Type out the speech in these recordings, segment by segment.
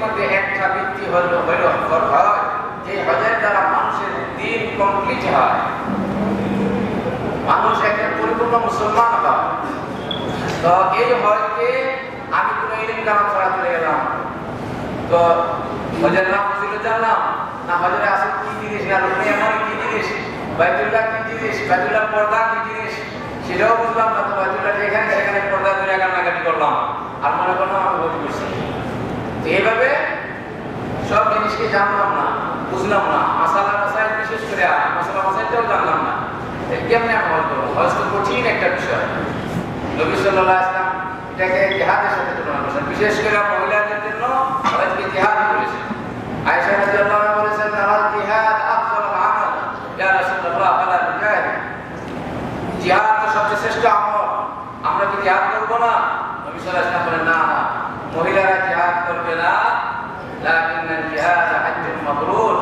মধ্যে একটা ভিত্তি হলো যে হজের দ্বারা মানুষের দিন কমপ্লিট হয়, মানুষ একটা পরিপূর্ণ মুসলমান হয়। তো এই হজকে আমি কোনো ইলম কালাম ছাড়া চলে গেলাম, তো হজের নাম ফজিলত জানলাম না, হজরে আসল কি জিনিস, না রুকনে এমন কি জিনিস, বাইতুল্লাহ কি জিনিস, বাইতুল্লাহ পর্দা কি জিনিস সেটাও বুঝলাম না। তো বাইতুল্লাহ যেখানে সেখানে পর্দা ধরে কান্নাকাটি করলাম আর মনে করলাম আমি হজ করছি। তো এইভাবে সব জিনিসকে জানলাম না, বুঝলাম না, মাসালা মাসাইল বিশেষ করে মাসালা মাসাইলটাও জানলাম না। কেমনে আমি হজ করবো? হজ তো কঠিন একটা বিষয়। নবী সাল্লাল্লাহু আলাইহি ওয়াসাল্লাম এটাকে জিহাদের সাথে তুলনা করেছেন, বিশেষ করে মহিলাদের জন্য হজকে জিহাদ করেছেন। আয়েশা রাদিয়াল্লাহু আনহা বলেছেন, আল জিহাদ আফজালুল আমাল ইয়া রাসূলুল্লাহ ফালা নুজাহিদ। জিহাদ তো সবচেয়ে শ্রেষ্ঠ আমল, আমরা কি জিহাদ করব না? নবী সাল্লাল্লাহু আলাইহি ওয়াসাল্লাম বলেন, না না, মহিলারা জিহাদ করবে না, লাকিন্নাল জিহাদ হাজ্জুন মাবরুর।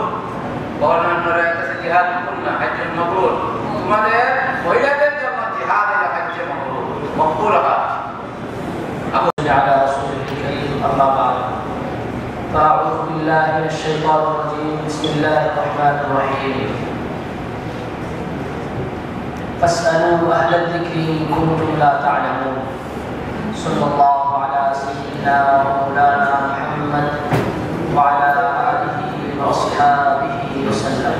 বর্ণনার কাছে জিহাদ কুল্লা হাজ্জুন মাবরুর, তোমাদের মহিলাদের জন্য জিহাদ হলো হাজ্জুন মাবরুর, মকবুল হজ। على رسوله الكريم أما بعد فأعوذ بالله من الشيطان الرجيم بسم الله الرحمن الرحيم فاسألوا أهل الذكر إن كنتم لا تعلمون صلى الله على سيدنا ومولانا محمد وعلى آله وأصحابه وسلم।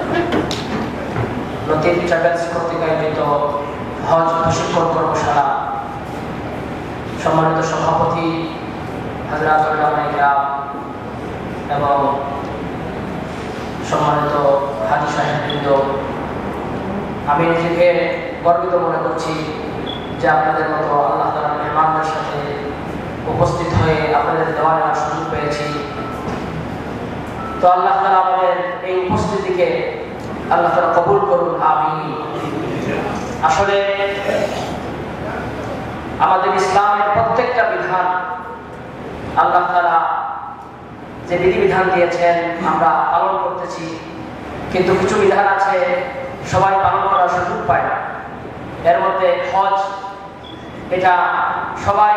লতিফ ট্রাভেলস কর্তৃক আয়োজিত হজ প্রশিক্ষণ কর্মশালা সম্মানিত সভাপতি হযরত উলামায়ে কেরাম এবং সম্মানিত হাজী সাহেববৃন্দ, আমি নিজেকে গর্বিত মনে করছি যে আপনাদের মতো আল্লাহ তাআলার মেহমানদের সাথে উপস্থিত হয়ে আপনাদের দোয়া নেওয়ার সুযোগ পেয়েছি। তো আল্লাহ তাআলা আমাদের এই উপস্থিতিকে আল্লাহ তাআলা কবুল করুন, আমিন। আসলে আমাদের ইসলামের প্রত্যেকটা বিধান আল্লাহ তাআলা যে বিধিবিধান দিয়েছেন আমরা পালন করতেছি, কিন্তু কিছু বিধান আছে সবাই পালন করার সুযোগ পায় না। এর মধ্যে হজ, এটা সবাই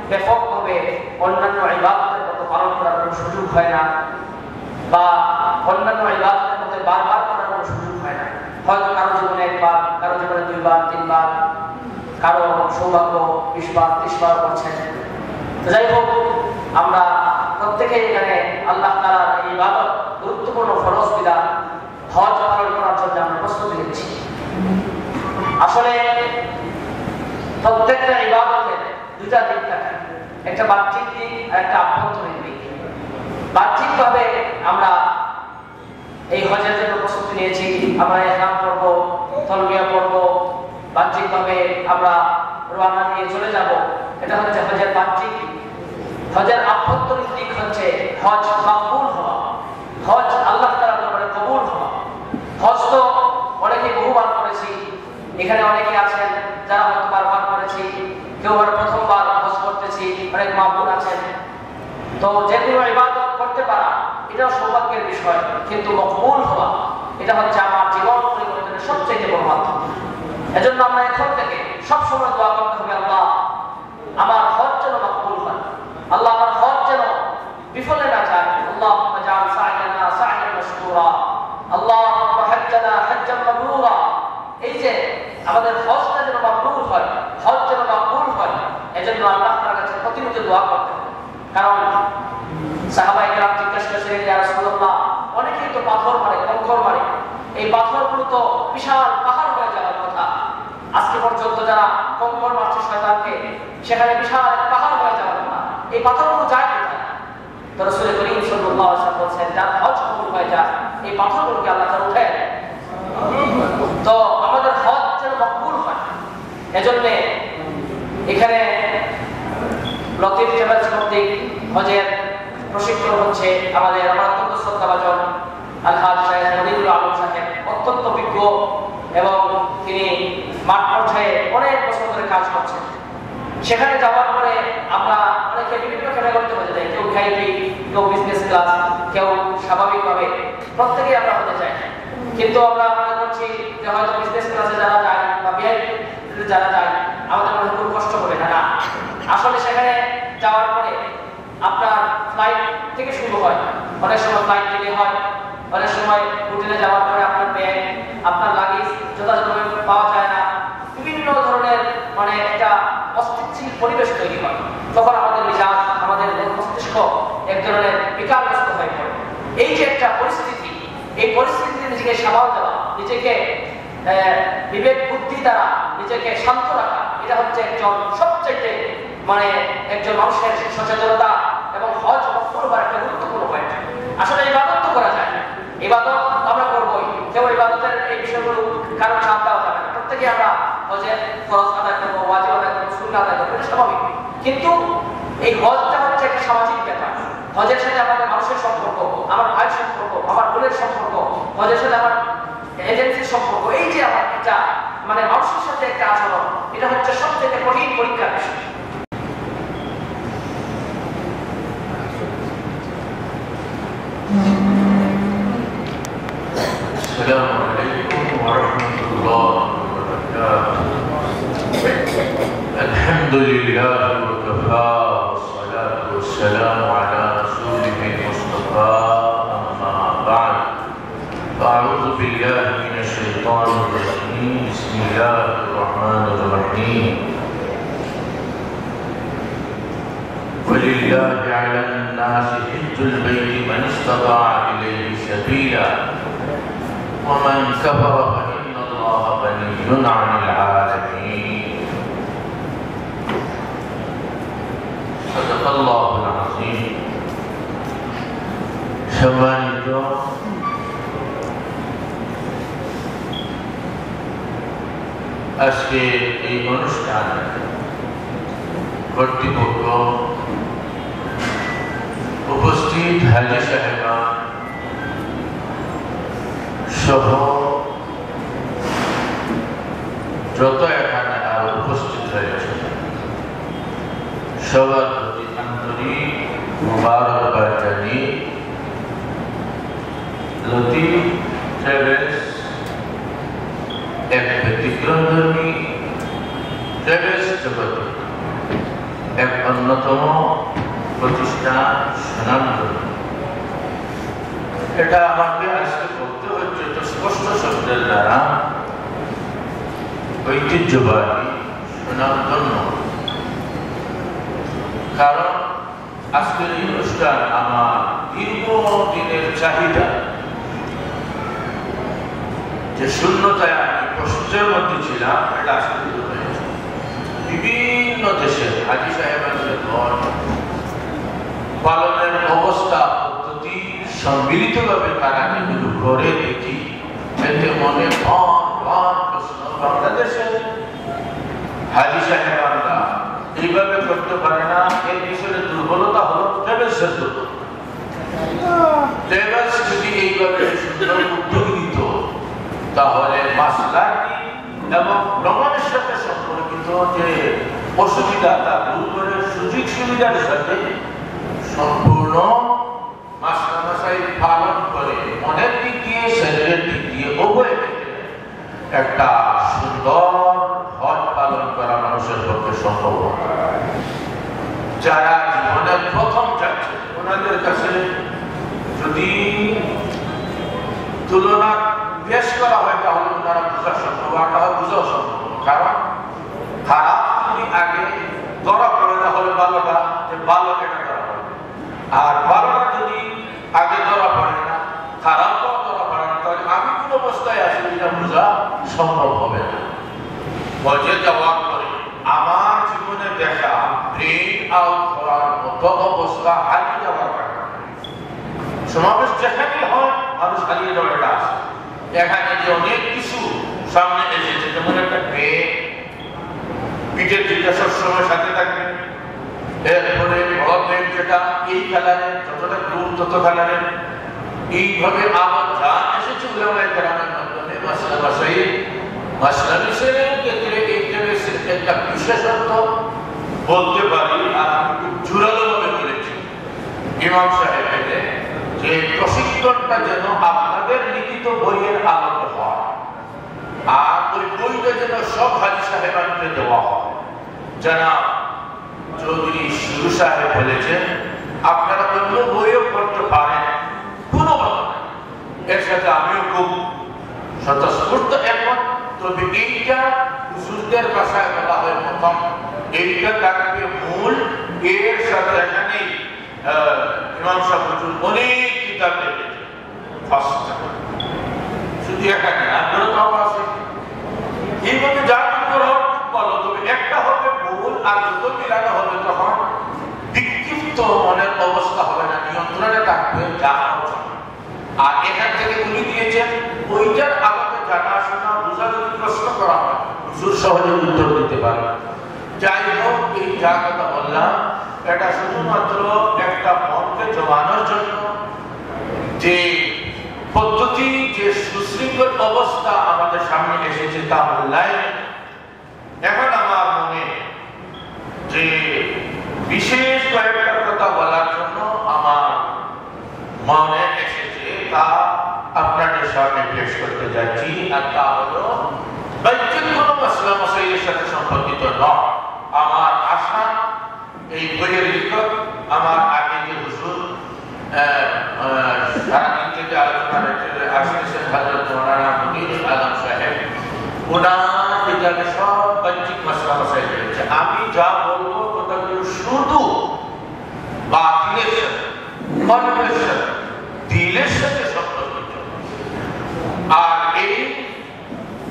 ব্যাপকভাবে অন্যান্য ইবাদতের মতো পালন করার কোনো সুযোগ হয় না, বা অন্যান্য ইবাদতের মতো বারবার করার কোনো সুযোগ হয় না। হজ কারো জীবনে একবার, কারো জীবনে 2 বার 3 বার, কারো সৌভাগ্য 20 বার 30 বার করছেন। যাই হোক, আমরা প্রত্যেকেই এখানে আল্লাহ তাআলার এই ইবাদত, গুরুত্বপূর্ণ ফরজ বিধান হজ পালন করার জন্য আমরা প্রস্তুতি নিচ্ছি। আসলে প্রত্যেকটা ইবাদতের দুইটা দিক থাকে, একটা বাহ্যিক দিক আর একটা আভ্যন্তরীণ দিক। বাহ্যিকভাবে আমরা এই হজের জন্য প্রস্তুতি নিয়েছি, আমরা ইহরাম করব, তালবিয়া করব, বাহ্যিকভাবে আমরা রওনা দিয়ে চলে যাব, এটা হচ্ছে হজের বাহ্যিক। হজের আভ্যন্তরীণ দিক হচ্ছে হজ মাকবুল হওয়া, হজ আল্লাহ তাআলার দরবারে কবুল হওয়া। হজ তো অনেকে বহুবার করেছি, এখানে অনেকে আছেন যারা হয়তো বারবার করেছি, কেউ আবার প্রথমবার হজ করতেছি, অনেক মাবুদ আছেন। তো যেগুলো ইবাদত করতে পারা এটাও সৌভাগ্যের বিষয়, কিন্তু মকবুল হওয়া এটা হচ্ছে আমার জীবন পরিবর্তনের সবচেয়ে বড় মাধ্যম। এজন্য আমরা এখন থেকে সবসময় দোয়া করতে হবে, আল্লাহ আমার হজ যেন মাকবুল হয়, আল্লাহ আমার হজ যেন বিফলে না যায়। আল্লাহুম্মা জাআল সা'য়ানা সা'য়ান মাশকুরা, আল্লাহুম্মা হাজ্জানা হাজ্জান মাবরুরা। এই যে আমাদের হজটা যেন মাকবুল হয়, হজ যেন মাকবুল হয়, এজন্য আল্লাহ তাআলার কাছে প্রতিনিয়ত দোয়া করতে হবে। কারণ সাহাবায়ে কেরাম জিজ্ঞাসা করেছিলেন, ইয়া রাসূলুল্লাহ, অনেকেই তো পাথর মারে, কঙ্কর মারে, এই পাথরগুলো তো বিশাল পাহাড় হয়ে যাওয়ার কথা। আজকে পর্যন্ত যারা কঙ্কর মারছে শয়তানকে, সেখানে বিশাল পাহাড় হয়ে যাওয়ার কথা, এই পাথরগুলো যায় কোথায়? তো রাসূল করিম সাল্লাল্লাহু আলাইহি ওয়াসাল্লাম বলেছেন, যার হজ কবুল হয়ে যায় এই পাথরগুলোকে আল্লাহ তাআলা উঠায় দেন। তো আমাদের হজ যেন মকবুল হয়, এজন্য এখানে লতিফ ট্রাভেলস কর্তৃক হজের প্রশিক্ষণ হচ্ছে আমাদের অত্যন্ত শ্রদ্ধাভাজন আলহাজ সাহেব মনিরুল আলম সাহেব, অত্যন্ত বিজ্ঞ এবং তিনি মাঠ পর্যায়ে অনেক বছর ধরে কাজ করছেন। সেখানে যাওয়ার পরে আমরা অনেকে বিভিন্ন ক্যাটাগরিতে হতে যাই, কেউ ভিআইপি, কেউ বিজনেস ক্লাস, কেউ স্বাভাবিকভাবে, প্রত্যেকেই আমরা হতে চাই। কিন্তু আমরা মনে করছি যে হয়তো বিজনেস ক্লাসে যারা যায় বা ভিআইপি যারা যায় আমাদের মনে খুব কষ্ট হবে না। আসলে সেখানে যাওয়ার পরে আপনার ফ্লাইট থেকে শুরু হয়, অনেক সময় ফ্লাইট ডিলে হয়, অনেক সময় হোটেলে যাওয়ার পরে আপনার ব্যাগ, আপনার লাগেজ যথাযথভাবে পাওয়া যায় না, বিভিন্ন ধরনের মানে একটা অস্থিতিশীল পরিবেশ তৈরি হয়। তখন আমাদের মেজাজ, আমাদের মস্তিষ্ক এক ধরনের বিকারগ্রস্ত হয়ে পড়ে। এই যে একটা পরিস্থিতি, এই পরিস্থিতিতে নিজেকে সামাল দেওয়া, নিজেকে বিবেক বুদ্ধি দ্বারা নিজেকে শান্ত রাখা, এটা হচ্ছে একজন সবচেয়ে মানে একজন মানুষের সচেতনতা এবং হজ করবার একটা গুরুত্বপূর্ণ পয়েন্ট। আসলে ইবাদত তো করা যায়, ইবাদত আমরা করবোই, কেউ ইবাদতের এই বিষয়গুলো কারণ চাপ দেওয়া যাবে না। প্রত্যেকে আমরা হজের ফরজ আদায় করবো, ওয়াজিব আদায় করবো, সুন্নাহ আদায় করবো, এটা স্বাভাবিক। কিন্তু এই হজটা হচ্ছে একটা সামাজিক ব্যাপার। হজের সাথে আমাদের মানুষের সম্পর্ক, আমার ভাইয়ের সম্পর্ক, আমার বোনের সম্পর্ক, হজের সাথে আমার এজেন্সির সম্পর্ক, এই যে আমার একটা মানে মানুষের সাথে একটা আচরণ, এটা হচ্ছে সবচেয়ে কঠিন পরীক্ষার বিষয়। السلام عليكم ورحمة الله وبركاته. الحمد لله وكفى والصلاة والسلام على رسوله المصطفى أما بعد فأعوذ بالله من الشيطان الرجيم بسم الله الرحمن الرحيم ولله على الناس حج البيت من استطاع إليه سبيلا ومن كفر فإن الله غني عن العالمين صدق الله العظيم. সম্মানিত আজকে এই অনুষ্ঠান কর্তৃপক্ষ, উপস্থিত হাজী সাহেবান সহ যত এখানে আর উপস্থিত হয়েছে সবার প্রতি আন্তরিক মুবারকবাদ জানিয়ে লতিফ ট্রাভেলস এক ব্যতিক্রমধর্মী ট্রাভেলস জগতে এক অন্যতম প্রতিষ্ঠান, সুনামধন্য। এটা আমাকে আজকে বলতে হচ্ছে তো স্পষ্ট শব্দের দ্বারা ঐতিহ্যবাহী, সুনামধন্য। কারণ আজকের এই অনুষ্ঠান আমার দীর্ঘদিনের চাহিদা, যে শূন্যতায় আমি প্রশ্নের মধ্যে ছিলাম, এটা আজকে দূর হয়েছে। বিভিন্ন দেশের হাজী সাহেবের ঘর পালনের অবস্থা পদ্ধতি সম্মিলিতভাবে তারা এগুলো করে দেখি, এতে মনে প্রশ্ন, বাংলাদেশে হাজী সাহেবানরা এইভাবে করতে পারে না, এর পিছনে দুর্বলতা হলো ট্রাভেলসের দুর্বলতা। ট্রাভেলস যদি এইভাবে সুন্দর উদ্যোগ নিত, তাহলে মাসলাকি এবং ভ্রমণের সাথে সম্পর্কিত যে অসুবিধা তা দূর করে সুযোগ সুবিধার সাথে সম্পূর্ণ মাসলামাসাইল পালন করে মনের দিক দিয়ে শরীরের দিক দিয়ে উভয় একটা সুন্দর হজ পালন করা মানুষের পক্ষে সম্ভব। যারা জীবনের প্রথম যাচ্ছে ওনাদের কাছে যদি তুলনা পেশ করা হয় তাহলে ওনারা বোঝা সম্ভব, আর বোঝাও সম্ভব। কারণ খারাপ যদি আগে ধরা পড়ে না হলে ভালোটা, যে ভালো এটা ধরা পড়ে, আর ভালোটা যদি আগে ধরা পড়ে না, খারাপটাও ধরা পড়ে না, তাহলে আমি কোন অবস্থায় আছি এটা বোঝা সম্ভব হবে না। হজে যাওয়ার পরে আমার জীবনে দেখা ব্রেন আউট করার মতো অবস্থা হারিয়ে যাওয়ার কারণে সমাবেশ যেখানে হয় মানুষ হারিয়ে যাওয়াটা আছে। এখানে যে অনেক কিছু সামনে এসেছে, যেমন একটা পিঠের যেটা সবসময় সাথে থাকবে, এরপরে বড় ব্যাগ যেটা এই কালারের, যতটা গ্রুপ তত কালারের, এইভাবে আবার যা এসেছে উলামায়ে কেরামের মাধ্যমে মাসলা মাসাইল, মাসলা বিষয়ের ক্ষেত্রে এই ট্রাভেলসের একটা বিশেষত্ব বলতে পারি, আর আমি খুব জোরালোভাবে বলেছি ইমাম সাহেবকে, যে প্রশিক্ষণটা যেন আপনাদের লিখিত বইয়ের আলোকে হয়, আর ওই বইটা যেন সব হাজী সাহেবানকে দেওয়া হয়। জনাব চৌধুরী শুরু সাহেব বলেছেন, আপনারা কোনো অন্য বইও পড়তে পারেন, কোনো কথা নাই। এর সাথে আমিও খুব স্বতঃস্ফূর্ত একমত। তবে এইটা হুজুরদের ভাষায় বলা হয় প্রথম, এইটা থাকবে মূল। এর সাথে এখানে ইমাম সাহেব হুজুর অনেক কিতাব লিখেছেন, ফার্স্ট শুধু এখানে আগ্রহটাও আছে। এইভাবে যা করো বলো, তবে একটা হবে মূল, আর যত মিলানো হবে তখন বিক্ষিপ্ত মনের অবস্থা হবে না, নিয়ন্ত্রণে থাকবে যা হচ্ছে। আর এখান থেকে উনি দিয়েছেন ওইটার আলোকে জানাশোনা বোঝা যদি প্রশ্ন করা হয় হুজুর সহজে উত্তর দিতে পারে। যাই হোক, এই যা কথা বললাম এটা শুধুমাত্র একটা মনকে জমানোর জন্য, যে পদ্ধতি, যে সুশৃঙ্খল অবস্থা আমাদের সামনে এসেছে তা মূল্যায়ন। এখন আমার মনে যে বিশেষ কয়েকটা কথা বলার জন্য আমার মনে এসেছে, তা আপনাদের সামনে পেশ করতে যাচ্ছি। আর তা হলো বাহ্যিক কোনো মাসলা মাসাইলের সাথে সম্পর্কিত নয়। আমার আশা এই বইয়ের লেখক আমার আগে যে হুজুর সারাদিন থেকে আলোচনা আসতেছেন হযরত মাওলানা মুনির আলম সাহেব, ওনার বিজ্ঞানে সব বাহ্যিক মাসলা মাসাইল রয়েছে। আমি যা বলবো কথাগুলো শুধু বাতিলের সাথে, কলবের সাথে, দিলের সাথে সম্পর্কিত। আর এই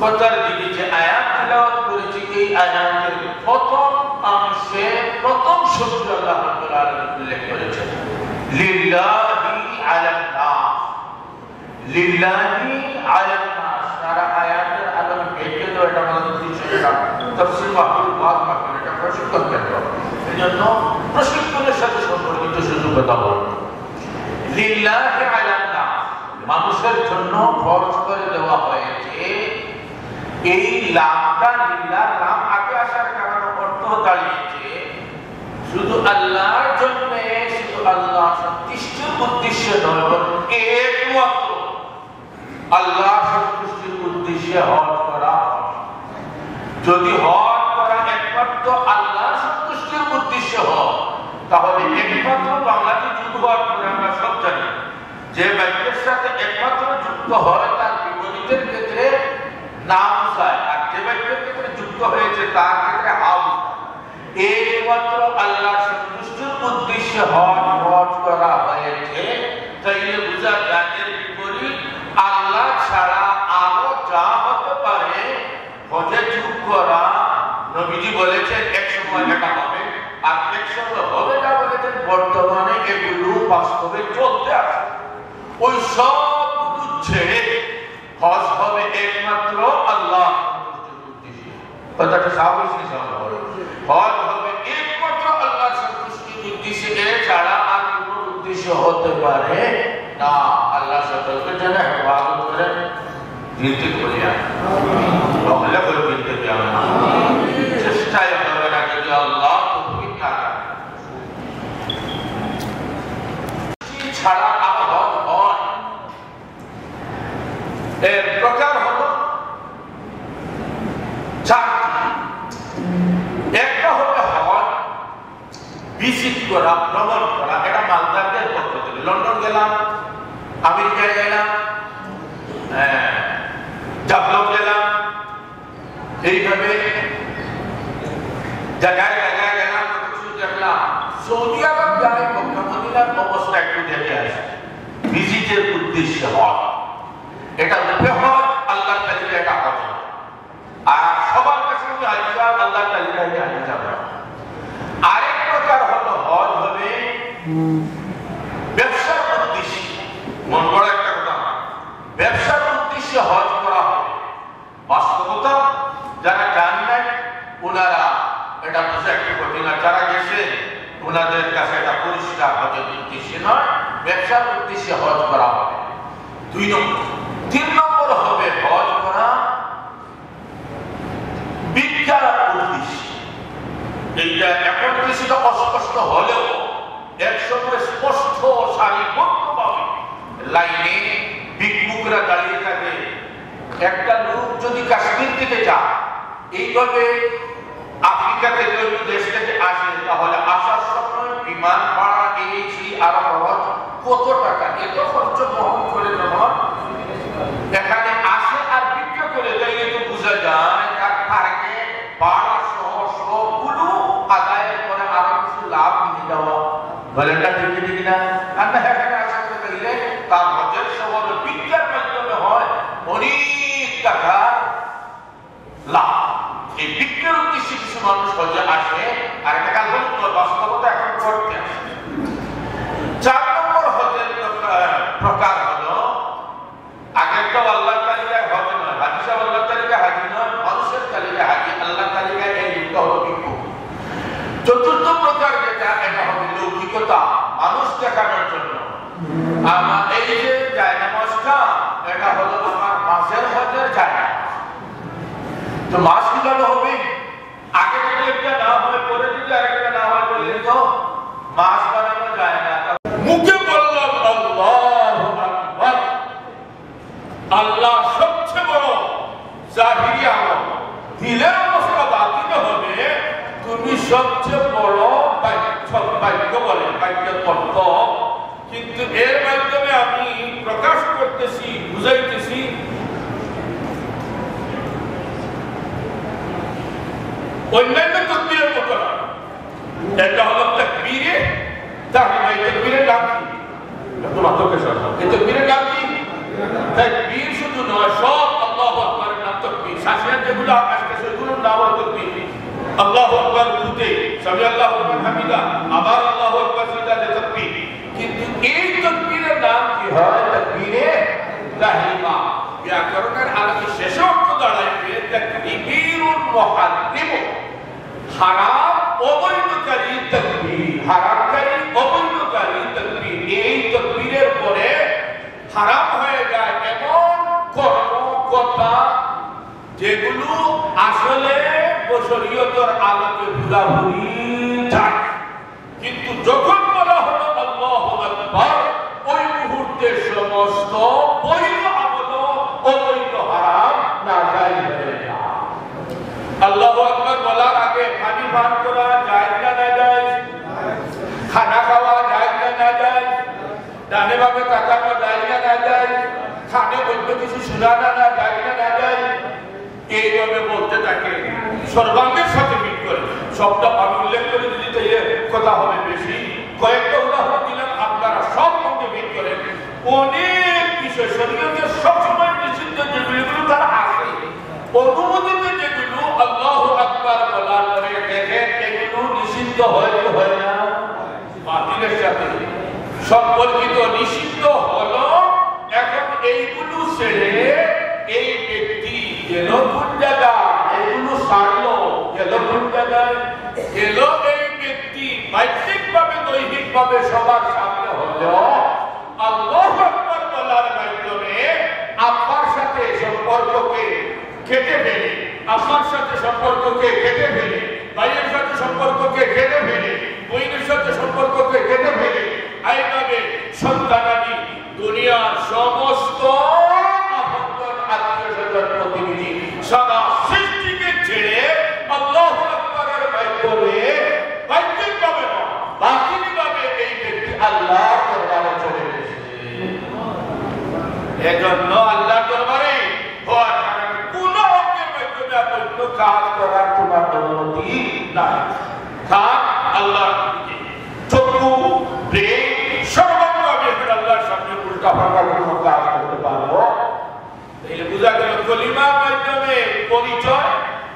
কথার দিকে যে আয়াত তেলাওয়াত করেছি, এই আয়াতের প্রথম অংশে প্রথম শব্দ আল্লাহ রাব্বুল আলামিন উল্লেখ করেছেন, লিল্লাহি আলান নাস। লিল্লাহি আলান নাস সারা আয়াতের আলোকে দেখে তো এটা আমাদের বিষয়টা তাফসীর মাহফিল বাদ মাহফিল এটা প্রশিক্ষণ কেন্দ্র, এজন্য প্রশিক্ষণের সাথে সম্পর্কিত শুধু কথা বলবো। লিল্লাহি আলান নাস, মানুষের জন্য ফরজ করে দেওয়া হয়েছে। এই লামটা লিল্লাহ নাম আগে আসার কারণে অর্থ দাঁড়িয়েছে শুধু আল্লাহর জন্য, শুধু আল্লাহ সন্তুষ্টির উদ্দেশ্যে নয়, বরং একমাত্র আল্লাহ সন্তুষ্টির উদ্দেশ্যে হজ করা। যদি হজ করা একমাত্র আল্লাহ সন্তুষ্টির উদ্দেশ্যে হয়, তাহলে একমাত্র বাংলাতে যুক্ত হওয়ার পরে আমরা সব জানি যে বাক্যের সাথে একমাত্র যুক্ত হয় তার বিপরীতের ক্ষেত্রে নাম চায়, আর যে বাক্যের ক্ষেত্রে যুক্ত হয়েছে তার ক্ষেত্রে হাউ। একমাত্র আল্লাহ সন্তুষ্টির উদ্দেশ্যে হজ করা হয়েছে, তাইলে বোঝা যায় এর বিপরীত আল্লাহ ছাড়া আরো যা হতে পারে হজে যোগ করা। নবীজি বলেছেন এক সময় এটা হবে, আর এক সময় হবে না বলেছেন, বর্তমানে এগুলো বাস্তবে চলতে আছে। ওই সবগুলো ছেড়ে হজ হবে একমাত্র আল্লাহ সন্তুষ্টির উদ্দেশ্যে। কথাটা স্বাভাবিক হজ হবে একমাত্র আল্লাহ সন্তুষ্টির উদ্দেশ্যে, এছাড়া আর কোনো উদ্দেশ্য হতে পারে না। আল্লাহ সকলকে যেন হেফাজত করেন, দিতে করিয়া নহলে করে দিতে যাবে না, চেষ্টায় হবে না যদি আল্লাহ তৌফিক না দেন। ছাড়া আর হজ হয়। এর প্রকার হলো চারটি। একটা হবে হজ ভিজিট করা, ভ্রমণ করা। এটা মালদারদের পক্ষ থেকে। লন্ডন গেলাম, আমেরিকায় গেলাম, জাপান গেলাম, এইভাবে জায়গায় জায়গায় গেলাম, কিছু দেখলাম। সৌদি আরব যাই, মক্কা মদিনার অবস্থা একটু দেখে আসে, ভিজিটের উদ্দেশ্যে হজ। এটা রূপে হজ, আল্লাহর তালিকা এটা হজ। আর সবার কাছে আল্লাহর তালিকা হাজির যাবে। আরেক প্রকার হলো হজ হবে ব্যবসার উদ্দেশ্যে। মন বড় একটা কথা, ব্যবসার উদ্দেশ্যে হজ করা হবে। বাস্তবতা যারা জান নাই ওনারা এটা বোঝা একটু কঠিন, আর যারা গেছে ওনাদের কাছে এটা পরিষ্কার, হজের উদ্দেশ্যে নয়, ব্যবসার উদ্দেশ্যে হজ করা হবে। 2 নম্বর। 3 নম্বর হবে হজ করা বিদ্যার উদ্দেশ্যে। এইটা এখন কিছুটা অস্পষ্ট হলেও একসময় স্পষ্ট সারিবদ্ধভাবে লাইনে ভিক্ষুকরা দাঁড়িয়ে থাকে। একটা লোক যদি কাশ্মীর থেকে যায়, এইভাবে আফ্রিকা থেকে দেশ থেকে আসে, তাহলে আসার সময় বিমান ভাড়া এই আরো খরচ কত টাকা এত খরচ বহন করে যখন এখানে আসে আর বিক্রি করে তাইলে তো বোঝা যায় তার টার্গে ভাড়া সহ সবগুলো আদায়ের পরে আরো কিছু লাভ নিয়ে যাওয়া বলেনটা ঠিক না? আর না এখানে আসে করে তাইলে তার হজের শহর বিক্রির মাধ্যমে হয় অনেক টাকা লাভ। এই বিক্রির উদ্দেশ্যে কিছু মানুষ হজে আসে আর একটা কাজ বাস্তবতা এখন করতে আসে। 4 নম্বর হজের প্রকার হলো আগেরটা আল্লাহর তালিকায় হজ নয়, হাজি সাহেব আল্লাহর তালিকায় হাজি নয়, মানুষের তালিকায় হাজি, আল্লাহর তালিকায় এই লিপ্ত হলো ভিক্ষু। 4র্থ প্রকার যেটা এটা হবে লৌকিকতা, মানুষ দেখানোর জন্য। আমার এই যে জায়নামাজটা এটা হলো আমার মাসের হজের জায়নামাজ। তো মাস কিভাবে হবে? আগে যদি একটা না হয় পরে যদি আরেকটা না হয় বললে তো মাস বানানো যায় না। মুখে বললাম আল্লাহু আকবার, আল্লাহ সবচেয়ে বড়, জাহিরি আমল। দিলের অবস্থা বাতিল হবে তুমি সবচেয়ে বড় বাক্য বলে বাক্য কর্ত, কিন্তু এর মাধ্যমে আমি প্রকাশ করতেছি, বুঝাইতেছি অন্যান্য তাকবীরের মতো না। এটা হলো তাকবীরে তাহরিমা। এই তাকবীরের নাম কি? একটু মাথাকে সরাও। এই তাকবীরের নাম কি? তাকবীর শুধু নয়, সব আল্লাহু আকবারের নাম তাকবীর। শাসিয়াত যেগুলো আসছে সেগুলোর নাম হলো তাকবীর। আল্লাহু আকবার বলতে সামি আল্লাহু লিমান হামিদা, আবার আল্লাহু আকবার সিজদাতে তাকবীর। কিন্তু এই তাকবীরের নাম কি হয়? তাকবীরে তাহরিমা। ব্যাকরণের আলোকে শেষে অর্থ দাঁড়াইবে তাকবীরুল মুহাররিম, হারাম অবৈধকারী তাকবীর, হারামকারী অবৈধকারী তাকবীর। এই তাকবীরের পরে হারাম হয়ে যায় এমন কর্ম কথা যেগুলো আসলে শরীয়তের আলোকে পুরাপুরি যায়, কিন্তু যখন বলা হলো আল্লাহু আকবার ওই মুহূর্তে সমস্ত বৈধ আমল অবৈধ হারাম নাজায়েজ হয়ে যায়। আল্লাহু আকবার বলার আগে পানি পান করা জায়েজ না নাজায়েজ? খানা খাওয়া জায়েজ না নাজায়েজ? ডানে বামে তাকানো জায়েজ না নাজায়েজ? খানে বলতে কিছু শোনানো না জায়েজ না নাজায়েজ? এইভাবে বলতে থাকে সর্বাঙ্গের সাথে মিট করে। সবটা আমি উল্লেখ করে যদি তাইলে কথা হবে বেশি। কয়েকটা উদাহরণ দিলাম, আপনারা সব সঙ্গে মিট করেন। অনেক বিষয় শরীয়তের সবসময় নিষিদ্ধ যেগুলো তারা আসে, অনুমোদিত যেগুলো আল্লাহু আকবার বলার পরে দেখেন এগুলো নিষিদ্ধ হয় কি হয় না? বাতিলের সাথে সম্পর্কিত নিষিদ্ধ হলো। এখন এইগুলো ছেড়ে এই ব্যক্তি গেল কোন জায়গায়? এগুলো সারলো, গেল কোন জায়গায়? গেল এই ব্যক্তি বাহ্যিকভাবে দৈহিকভাবে সবার সামনে হলো আল্লাহু আকবার বলার মাধ্যমে আপনার সাথে সম্পর্ককে কেটে ফেলে, আপনার সাথে সম্পর্ককে কেটে ফেলে, ভাইয়ের সাথে সম্পর্ককে কেটে ফেলে, বইনের সাথে সম্পর্ককে কেটে ফেলে, এইভাবে সন্তানাদি দুনিয়ার সমস্ত আত্মীয়-স্বজন প্রতিনিধি সারা সৃষ্টিকে ছেড়ে আল্লাহু আকবারের মাধ্যমে বাহ্যিকভাবে না বাতিলভাবে এই ব্যক্তি আল্লাহর দরবারে চলে গেছে। এজন্য আল্লাহর দরবারে হওয়ার কারণে কোন অঙ্গের মাধ্যমে অন্য কাজ করার তোমার অনুমতি নাই। কাজ আল্লাহর দিকে চক্ষু ব্রেন সর্বাঙ্গ আমি আল্লাহর সামনে উল্টা পাল্টা কোনো কাজ করতে পারবো। এই বুঝা গেল কলিমার মাধ্যমে পরিচয়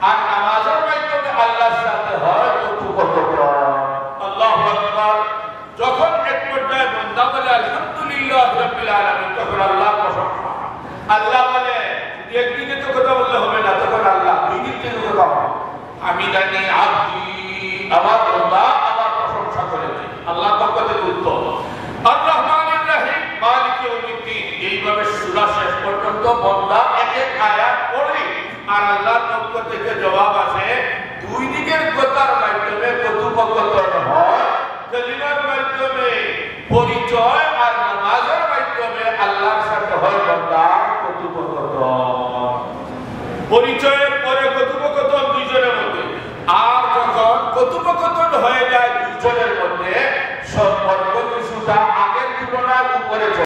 আর নামাজের মাধ্যমে আল্লাহর সাথে হয় কথোপকথন। আল্লাহু আকবার যখন এক পর্যায়ে বান্দা বলে আলহামদুলিল্লাহ রাব্বিল আলামিন, তখন আল্লাহর প্রশংসা। আল্লাহ বলে একদিকে তো কথা বললে হবে না, তখন আল্লাহ দুই দিক থেকে কথা হবে। হামিদানি আব্দি, আমার বান্দা আমার প্রশংসা করেছে। আল্লাহর পক্ষ থেকে উত্তর। আর রহমানির রহিম মালিক ইয়াউমিদ্দিন, এইভাবে সূরা শেষ পর্যন্ত বান্দা এক এক আয়াত পড়ে আর আল্লাহর পক্ষ থেকে জবাব আসে। দুই দিকের কথার মাধ্যমে কথোপকথন হয়, কালিমার মাধ্যমে পরিচয় আর নামাজের মাধ্যমে আল্লাহর সাথে হয় বান্দার কথোপকথন। পরিচয়ের